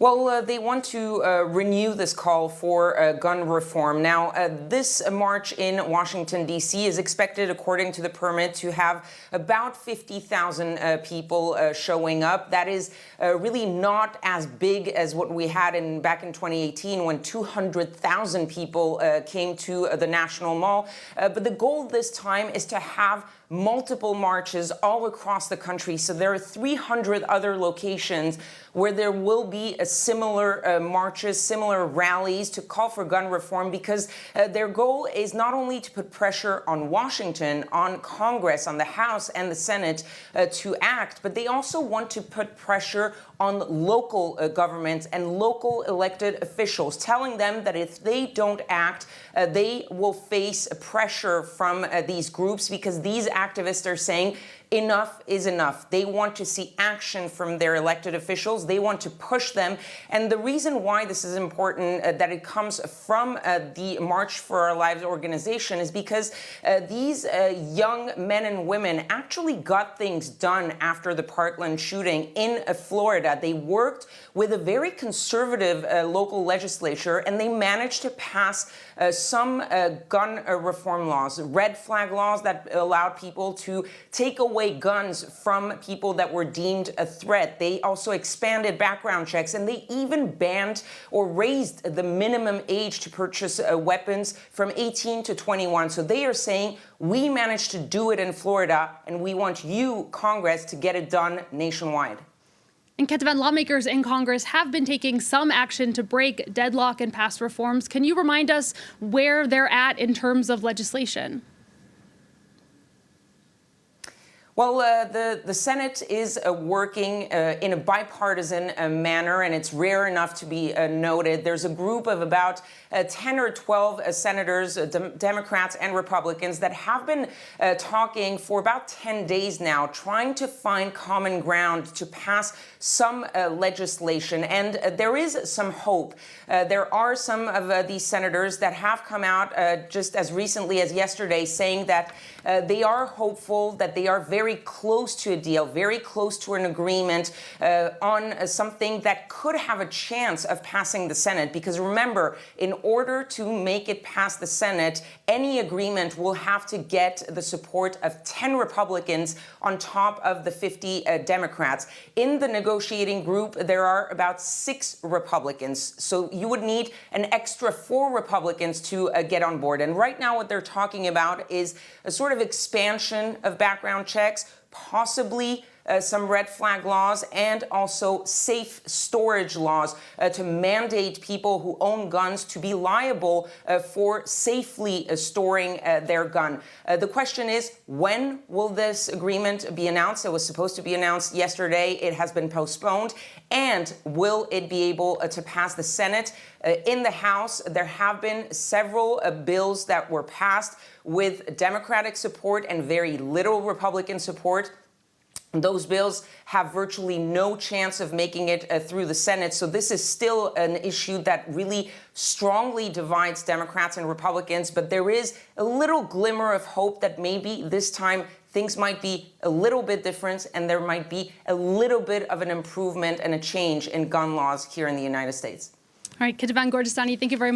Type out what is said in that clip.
Well, they want to renew this call for gun reform. Now, this march in Washington, D.C. is expected, according to the permit, to have about 50,000 people showing up. That is really not as big as what we had back in 2018 when 200,000 people came to the National Mall. But the goal this time is to have multiple marches all across the country. So there are 300 other locations where there will be similar marches, similar rallies to call for gun reform, because their goal is not only to put pressure on Washington, on Congress, on the House and the Senate to act, but they also want to put pressure on local governments and local elected officials, telling them that if they don't act, they will face pressure from these groups, because these activists are saying enough is enough. They want to see action from their elected officials. They want to push them. And the reason why this is important, that it comes from the March for Our Lives organization, is because these young men and women actually got things done after the Parkland shooting in Florida. They worked with a very conservative local legislature, and they managed to pass some gun reform laws, red flag laws that allowed people to take away guns from people that were deemed a threat. They also expanded background checks, and they even banned or raised the minimum age to purchase weapons from 18 to 21. So they are saying, we managed to do it in Florida, and we want you, Congress, to get it done nationwide. And Ketavan, lawmakers in Congress have been taking some action to break deadlock and pass reforms. Can you remind us where they're at in terms of legislation? Well, the Senate is working in a bipartisan manner, and it's rare enough to be noted. There's a group of about 10 or 12 senators, Democrats and Republicans, that have been talking for about 10 days now, trying to find common ground to pass some legislation. And there is some hope. There are some of these senators that have come out just as recently as yesterday saying that they are hopeful, that they are very close to a deal, very close to an agreement on something that could have a chance of passing the Senate. Because remember, in order to make it past the Senate, any agreement will have to get the support of 10 Republicans on top of the 50 Democrats. In the negotiating group, there are about 6 Republicans. So you would need an extra 4 Republicans to get on board. And right now what they're talking about is a sort of expansion of background checks, possibly some red flag laws, and also safe storage laws to mandate people who own guns to be liable for safely storing their gun. The question is, when will this agreement be announced? It was supposed to be announced yesterday. It has been postponed. And will it be able to pass the Senate? In the House, there have been several bills that were passed with Democratic support and very little Republican support. Those bills have virtually no chance of making it through the Senate. So this is still an issue that really strongly divides Democrats and Republicans. But there is a little glimmer of hope that maybe this time things might be a little bit different, and there might be a little bit of an improvement and a change in gun laws here in the United States. All right, Ketavan Gordestani, thank you very much.